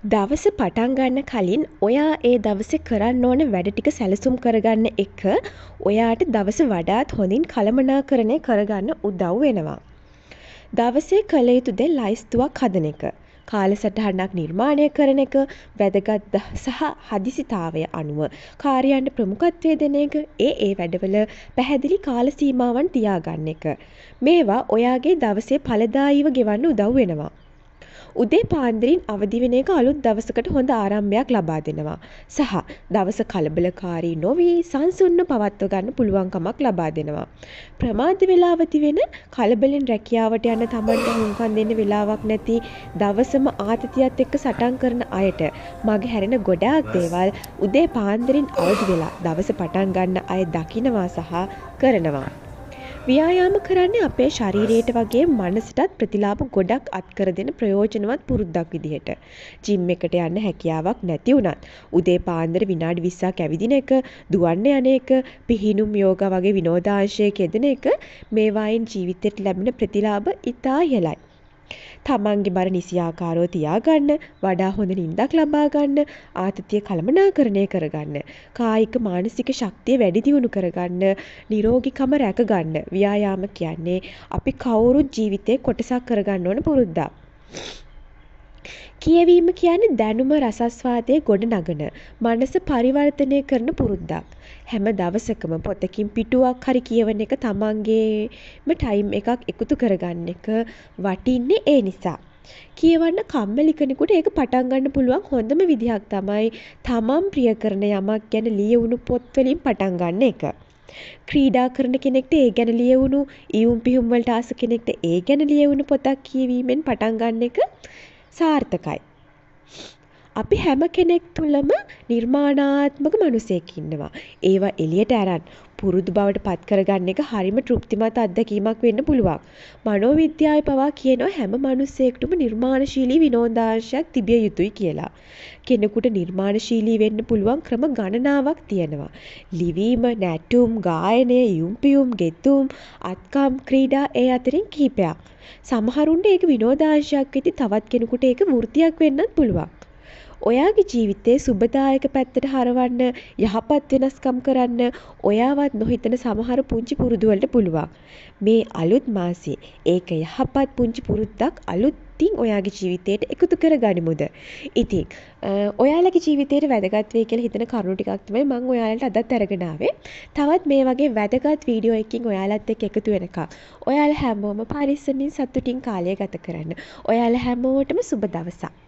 දවස පටන් ගන්න කලින් ඔයා ඒ දවසේ කරන්න ඕන වැඩ ටික සැලසුම් කරගන්න එක ඔයාට දවස වඩාත් හොඳින් කළමනාකරණය කරගන්න උදව් වෙනවා. දවසේ කළ යුතු දේ ලයිස්තුවක් හදන එක. කාලසටහනක් නිර්මාණය කරන එක, වැදගත් සහ හදිසිතාවය අනුව කාර්යයන්ට ප්‍රමුඛත්වය දෙන එක, ඒ වැඩවල පැහැදිලි කාල සීමාවන් තියාගන්න එක. මේවා ඔයාගේ දවසේ ඵලදායීව ගෙවන්න උදව් වෙනවා. උදේ පාන්දරින් අවදි වෙන එක අලුත් දවසකට හොඳ ආරම්භයක් ලබා දෙනවා. සහ දවස කලබලකාරී නොවී සංසුන්ව පවත්ව ගන්න පුළුවන්කමක් ලබා දෙනවා. ප්‍රමාද වේලාවති වෙන කලබලෙන් රැකියාවට යන Tamanට හුම්කම් දෙන්න වෙලාවක් නැති දවසම ආතතියත් එක්ක සටන් කරන අයට මග හැරෙන ගොඩාක් දේවල් උදේ පාන්දරින් අවදි වෙලා දවස පටන් ගන්න අය දකිනවා සහ කරනවා. ව්‍යායාම කරන්නේ අපේ ශරීරයට වගේ මනසටත් ප්‍රතිලාභ ගොඩක් අත්කර දෙන ප්‍රයෝජනවත් පුරුද්දක් විදිහට. ජිම් එකට යන්න හැකියාවක් නැති වුණත් උදේ පාන්දර විනාඩි 20ක් ඇවිදින එක, දුවන්න යන එක, පිහිනුම් යෝගා වගේ විනෝදාංශයක යෙදෙන එක මේවායින් ජීවිතයට ලැබෙන ප්‍රතිලාභ ඉතා ඉහළයි. තමන්ගේ බර නිසියාකාරව තියාගන්න, වඩා හොඳ නිින්දක් ලබා ගන්න, ආතතිය කළමනාකරණය කරගන්න, කායික මානසික ශක්තිය වැඩි දියුණු කරගන්න, නිරෝගීකම රැකගන්න ව්‍යායාම කියන්නේ අපි කවුරුත් ජීවිතේ කොටසක් කරගන්න ඕන පුරුද්දක්. කියවීම කියන්නේ දැනුම රසස්වාදයේ ගොඩ නගන, මනස පරිවර්තනය කරන පුරුද්දක්. හැම දවසකම පොතකින් පිටුවක් හරි කියවන එක තමන්ගේම ටයිම් එකක් එකතු කරගන්න එක වටින්නේ ඒ නිසා. කියවන්න කම්මැලි කෙනෙකුට ඒක පටන් ගන්න පුළුවන් හොඳම විදිහක් තමයි තමන් ප්‍රිය කරන යමක් ගැන ලියවුණු පොත් වලින් පටන් ගන්න එක. ක්‍රීඩා කරන කෙනෙක්ට ඒ ගැන ලියවුණු, ඉයුම් පියුම් වලට ආස කෙනෙක්ට ඒ ගැන ලියවුණු පොතක් කියවීමෙන් පටන් ගන්න එක සාර්ථකයි. අපි හැම කෙනෙක් තුළම නිර්මාණාත්මක මනුස්සයෙක් ඉන්නවා. ඒවා එළියට අරන් පුරුදු බවට පත් කරගන්න එක හරිම තෘප්තිමත් අත්දැකීමක් වෙන්න පුළුවන්. මනෝවිද්‍යාවේ පවා කියනවා හැම මනුස්සයෙකුටම නිර්මාණශීලී විනෝදාංශයක් තිබිය යුතුයි කියලා. කෙනෙකුට නිර්මාණශීලී වෙන්න පුළුවන් ක්‍රම ගණනාවක් තියෙනවා. ලිවීම, නැටුම්, ගායනය, ඉයුම් පියුම්, ගෙතුම්, අත්කම්, ක්‍රීඩා ඒ අතරින් කිහිපයක්. සමහරුන්ට ඒක විනෝදාංශයක් වෙද්දි තවත් කෙනෙකුට ඒක වෘත්තියක් වෙන්නත් පුළුවන්. ඔයාගේ ජීවිතේ සුබදායක පැත්තට හරවන්න, යහපත් වෙනස්කම් කරන්න ඔයාවත් නොහිතන සමහර පුංචි පුරුදු වලට පුළුවන්. මේ අලුත් මාසේ ඒක යහපත් පුංචි පුරුද්දක් අලුත්ින් ඔයාගේ ජීවිතයට එකතු කරගනිමුද? ඉතින් ඔයාලගේ ජීවිතේට වැදගත් වෙයි කියලා හිතන කරුණු ටිකක් තමයි මම ඔයාලට අදත් අරගෙන ආවේ. තවත් මේ වගේ වැදගත් වීඩියෝ එකකින් ඔයාලත් එක්ක එකතු වෙනකම් ඔයාලා හැමෝම පරිස්සමින් සතුටින් කාලය ගත කරන්න. ඔයාලා හැමෝටම සුබ දවසක්.